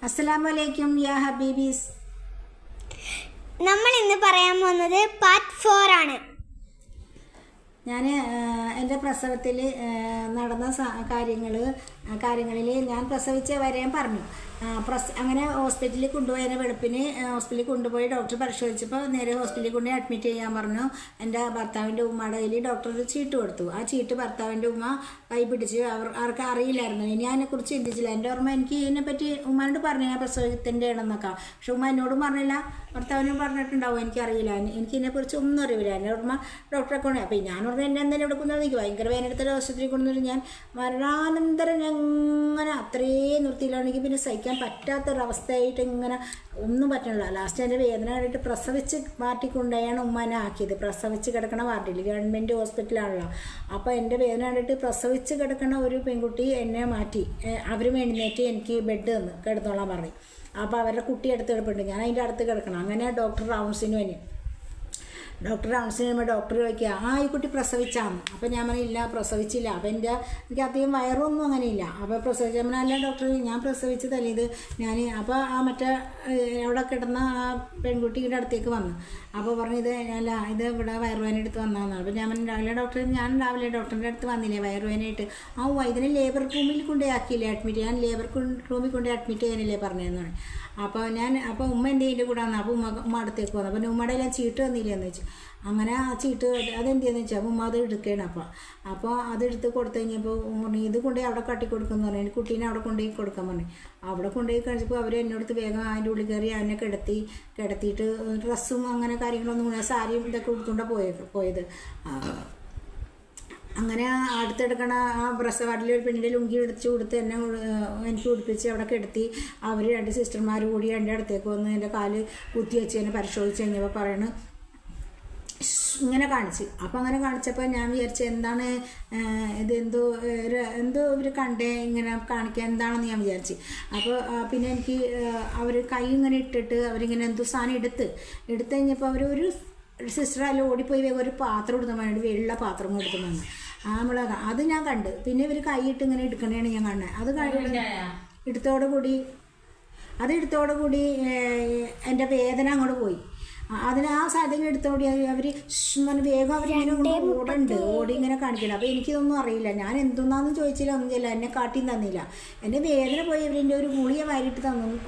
അസ്സലാമലൈക്കും യാ ഹബീബീസ്. നമ്മൾ ഇന്ന് പറയാൻ പോകുന്നത് പാർട്ട് 4 ആണ്. ഞാൻ എൻ്റെ പ്രസവത്തിൽ നടന്ന കാര്യങ്ങളിൽ ഞാൻ പ്രസവിച്ച വരെ പറഞ്ഞു. അങ്ങനെ ഹോസ്പിറ്റലിൽ കൊണ്ടുപോയതിന് വെളുപ്പിന് ഹോസ്പിറ്റലിൽ കൊണ്ടുപോയി ഡോക്ടർ പരിശോധിച്ചപ്പോൾ നേരെ ഹോസ്പിറ്റലിൽ കൊണ്ടുപോയി അഡ്മിറ്റ് ചെയ്യാൻ പറഞ്ഞു. എൻ്റെ ഭർത്താവിൻ്റെ ഉമ്മയുടെ കയ്യിൽ ഡോക്ടർ ഒരു ചീട്ട് കൊടുത്തു. ആ ചീട്ട് ഭർത്താവിൻ്റെ ഉമ്മ കൈ പിടിച്ച് അവർക്ക് അറിയില്ലായിരുന്നു. ഇനി അതിനെക്കുറിച്ച് ചിന്തിച്ചില്ല. എൻ്റെ ഓർമ്മ എനിക്ക് ഇതിനെപ്പറ്റി ഉമ്മാനോട് പറഞ്ഞു ഞാൻ പ്രസവത്തിൻ്റെ ആണെന്നൊക്കെ. പക്ഷെ ഉമ്മ എന്നോടും പറഞ്ഞില്ല, ഭർത്താവിനും പറഞ്ഞിട്ടുണ്ടാവും, എനിക്കറിയില്ല. എനിക്കിതിനെക്കുറിച്ച് ഒന്നും അറിയില്ല. എൻ്റെ ഓർമ്മ ഡോക്ടറെ കൊണ്ട് അപ്പോൾ ഞാൻ പറഞ്ഞാൽ എന്നെ എന്തെങ്കിലും എടുക്കുന്നത് എനിക്ക് ഭയങ്കര വേനെടുത്ത ആശുപത്രിയിൽ കൊണ്ടുവന്നിട്ട് ഞാൻ മരണാനന്തരം അങ്ങനെ അത്രയും നിർത്തിയില്ലാണെങ്കിൽ പിന്നെ സഹിക്കാൻ പറ്റാത്തൊരവസ്ഥയായിട്ട് ഇങ്ങനെ ഒന്നും പറ്റണില്ല. ലാസ്റ്റ് എൻ്റെ വേദന കണ്ടിട്ട് പ്രസവിച്ച് വാർട്ടിക്കൊണ്ടായാണ് ഉമ്മനെ ആക്കിയത്. പ്രസവിച്ച് കിടക്കണ വാർഡിൽ ഗവൺമെൻറ് ഹോസ്പിറ്റലാണല്ലോ. അപ്പോൾ എൻ്റെ വേദന കണ്ടിട്ട് പ്രസവിച്ച് കിടക്കണ ഒരു പെൺകുട്ടി എന്നെ മാറ്റി. അവരും എഴുന്നേറ്റ് എനിക്ക് ബെഡ് തന്ന് കിടന്നോളാൻ പറഞ്ഞു. അപ്പോൾ അവരുടെ കുട്ടി അടുത്ത് കിടപ്പുണ്ട്, ഞാൻ അതിൻ്റെ അടുത്ത് കിടക്കണം. അങ്ങനെ ഡോക്ടർ റൗൺസിന് വന്നു. ഡോക്ടർ റൗൺസിന് വരുമ്പോൾ ഡോക്ടർ ചോദിക്കുക ഈ കുട്ടി പ്രസവിച്ചാന്ന്. അപ്പോൾ ഞാൻ പറഞ്ഞില്ല, പ്രസവിച്ചില്ല. അപ്പോൾ എനിക്ക് അധികം വയറൊന്നും അങ്ങനെയില്ല. അപ്പോൾ പ്രസവിച്ച അല്ല ഡോക്ടർ, ഞാൻ പ്രസവിച്ചതല്ലേ ഇത് ഞാൻ. അപ്പോൾ മറ്റേ അവിടെ കിടന്ന ആ പെൺകുട്ടിയുടെ അടുത്തേക്ക് വന്നു. അപ്പോൾ പറഞ്ഞു ഇത് ഇവിടെ വയറുവേന എടുത്ത് വന്നതാണ്. അപ്പോൾ ഞാൻ രാവിലെ ഡോക്ടർ, ഞാൻ രാവിലെ ഡോക്ടറിൻ്റെ അടുത്ത് വന്നില്ലേ വയറുവേനയായിട്ട്. ഇതിനെ ലേബർ റൂമിൽ കൊണ്ടുപോയി ആക്കിയില്ലേ അഡ്മിറ്റ്, ഞാൻ ലേബർ റൂമിൽ കൊണ്ടുപോയി അഡ്മിറ്റ് ചെയ്യാനില്ലേ പറഞ്ഞതെന്ന് പറഞ്ഞു. അപ്പോൾ ഉമ്മ എൻ്റെ ഇതിൻ്റെ കൂടെ വന്നു. അപ്പോൾ ഉമ്മ അടുത്തേക്ക് വന്നു. അപ്പോൾ ഉമ്മയുടെ എല്ലാം ചീട്ട് തന്നില്ലെന്ന് വെച്ചു. അങ്ങനെ ആ ചീട്ട് അതെന്താണെന്ന് വെച്ചാൽ ഉമ്മ അത് എടുക്കുകയാണ്. അപ്പോൾ അതെടുത്ത് കൊടുത്തു കഴിഞ്ഞപ്പോൾ പറഞ്ഞു ഇത് കൊണ്ടുപോയി അവിടെ കാട്ടിക്കൊടുക്കുമെന്ന് പറഞ്ഞു. എൻ്റെ കുട്ടീനെ അവിടെ കൊണ്ടുപോയി കൊടുക്കാൻ പറഞ്ഞു. അവിടെ കൊണ്ടുപോയി കഴിച്ചപ്പോൾ അവർ എന്നോടത്ത് വേഗം അതിൻ്റെ ഉള്ളിൽ കയറി അതിനെ കിടത്തിയിട്ട് ഡ്രസ്സും അങ്ങനെ കാര്യങ്ങളൊന്നും കൂടെ സാരിയും ഇതൊക്കെ കൊടുത്തുകൊണ്ടാണ് പോയത്. അങ്ങനെ അടുത്തെടുക്കണ ആ പ്രസവാർഡിൽ ഒരു പെണ്ണിൻ്റെ ലുങ്കി എടുത്ത് കൊടുത്ത് എനിക്ക് ഉടുപ്പിച്ച് അവിടെ കിടത്തി. അവർ 2 സിസ്റ്റർമാർ കൂടി എൻ്റെ അടുത്തേക്ക് വന്ന് എൻ്റെ കാല് കുത്തി വെച്ച് എന്നെ പരിശോധിച്ച് കഴിഞ്ഞപ്പോൾ പറയണ ഇങ്ങനെ കാണിച്ച്. അപ്പോൾ അങ്ങനെ കാണിച്ചപ്പോൾ ഞാൻ വിചാരിച്ചു എന്താണ് ഇത്, എന്തോ ഇവർ കണ്ടേ ഇങ്ങനെ കാണിക്കാൻ എന്താണെന്ന് ഞാൻ വിചാരിച്ചു. അപ്പോൾ പിന്നെ എനിക്ക് അവർ കൈ ഇങ്ങനെ ഇട്ടിട്ട് അവരിങ്ങനെ എന്തോ സാധനം എടുത്ത് കഴിഞ്ഞപ്പോൾ അവർ ഒരു സിസ്റ്റർ അതിൽ ഓടിപ്പോയി വേഗം ഒരു പാത്രം എടുത്താൽ വേണ്ടി വെള്ള പാത്രം എടുത്തു വന്നു. അത് ഞാൻ കണ്ട്. പിന്നെ ഇവർ കൈയിട്ട് ഇങ്ങനെ എടുക്കണേണ് ഞാൻ കണ്ടത്. അത് എടുത്തോടുകൂടി എൻ്റെ വേദന അങ്ങോട്ട് പോയി. അതിന് ആ സാധനം എടുത്തോടി അവർ വേഗം അവരിങ്ങനെ ഓടി ഇങ്ങനെ കാണിക്കില്ല. അപ്പോൾ എനിക്കിതൊന്നും അറിയില്ല. ഞാൻ എന്തൊന്നാന്ന് ചോദിച്ചില്ല, ഒന്നും ചെയ്യില്ല. എന്നെ കാട്ടിയും തന്നില്ല. എൻ്റെ വേദന പോയി ഇവരെൻ്റെ ഒരു ഗുളിക വാരിയിട്ട്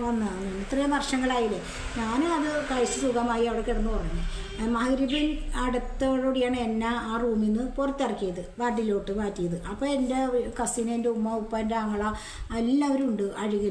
വന്നതാണ്. ഇത്രയും വർഷങ്ങളായില്ലേ. ഞാനും അത് കഴിച്ച് സുഖമായി അവിടെ കിടന്ന് പറഞ്ഞു. മഗ്‌രിബിൻ അടുത്തോടുകൂടിയാണ് എന്നെ ആ റൂമിൽ നിന്ന് പുറത്തിറക്കിയത്, വാർഡിലോട്ട് മാറ്റിയത്. അപ്പോൾ എൻ്റെ കസിൻ, എൻ്റെ ഉമ്മ, ഉപ്പ, എൻ്റെ ആങ്ങള എല്ലാവരും ഉണ്ട് അഴുകിൽ.